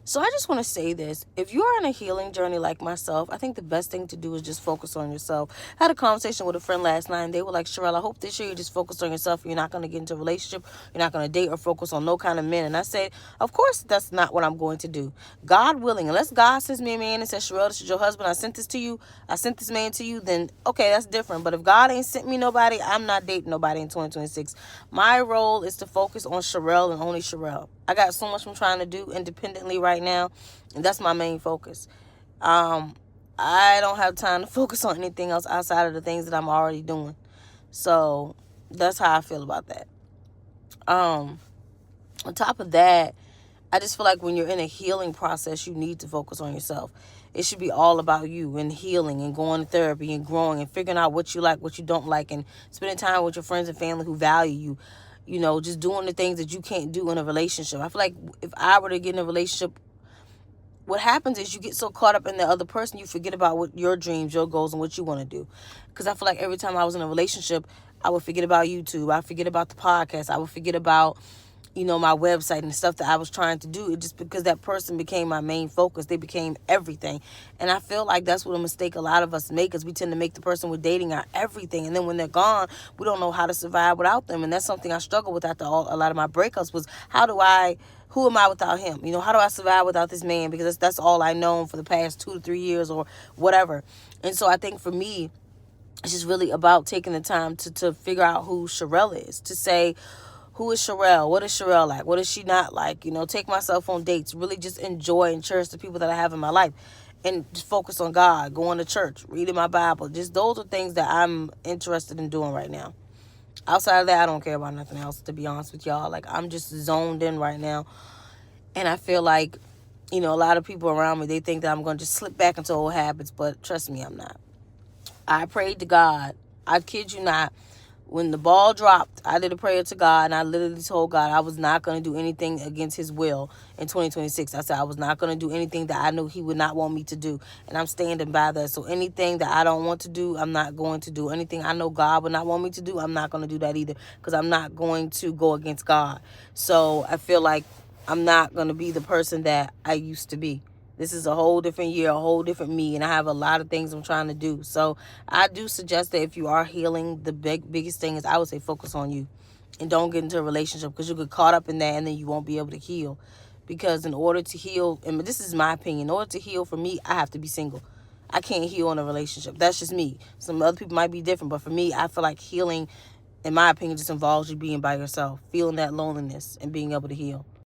So I just want to say this. If you're on a healing journey like myself, I think the best thing to do is just focus on yourself. I had a conversation with a friend last night, and they were like, Sherelle, I hope this year you just focus on yourself. You're not going to get into a relationship. You're not going to date or focus on no kind of men. And I said, of course, that's not what I'm going to do. God willing, unless God sends me a man and says, Sherelle, this is your husband. I sent this to you. I sent this man to you. Then, okay, that's different. But if God ain't sent me nobody, I'm not dating nobody in 2026. My role is to focus on Sherelle and only Sherelle. I got so much I'm trying to do independently right now, and that's my main focus. I don't have time to focus on anything else outside of the things that I'm already doing. So that's how I feel about that. On top of that, I just feel like when you're in a healing process, you need to focus on yourself. It should be all about you and healing and going to therapy and growing and figuring out what you like, what you don't like, and spending time with your friends and family who value you. You know, just doing the things that you can't do in a relationship. I feel like if I were to get in a relationship, what happens is you get so caught up in the other person, you forget about what your dreams, your goals, and what you want to do. Because I feel like every time I was in a relationship, I would forget about YouTube. I forget about the podcast. I would forget about, my website and stuff that I was trying to do. It just because that person became my main focus. They became everything. And I feel like that's what a mistake a lot of us make, is we tend to make the person we're dating our everything. And then when they're gone, we don't know how to survive without them. And that's something I struggle with after a lot of my breakups was, who am I without him? How do I survive without this man? Because that's all I know for the past 2 to 3 years or whatever. And so I think for me, it's just really about taking the time to figure out who Sherelle is, to say, who is Sherelle? What is Sherelle like? What is she not like? Take myself on dates, really just enjoy and cherish the people that I have in my life, and just focus on God, going to church, reading my Bible. Just those are things that I'm interested in doing right now. Outside of that, I don't care about nothing else, to be honest with y'all. Like, I'm just zoned in right now. And I feel like, a lot of people around me, they think that I'm going to just slip back into old habits. But trust me, I'm not. I prayed to God. I kid you not. When the ball dropped, I did a prayer to God, and I literally told God I was not going to do anything against his will in 2026. I said I was not going to do anything that I knew he would not want me to do, and I'm standing by that. So anything that I don't want to do, I'm not going to do. Anything I know God would not want me to do, I'm not going to do that either, because I'm not going to go against God. So I feel like I'm not going to be the person that I used to be. This is a whole different year, a whole different me, and I have a lot of things I'm trying to do. So I do suggest that if you are healing, the biggest thing is, I would say, focus on you and don't get into a relationship, because you get caught up in that and then you won't be able to heal. Because in order to heal, and this is my opinion, in order to heal for me, I have to be single. I can't heal in a relationship. That's just me. Some other people might be different, but for me, I feel like healing, in my opinion, just involves you being by yourself, feeling that loneliness and being able to heal.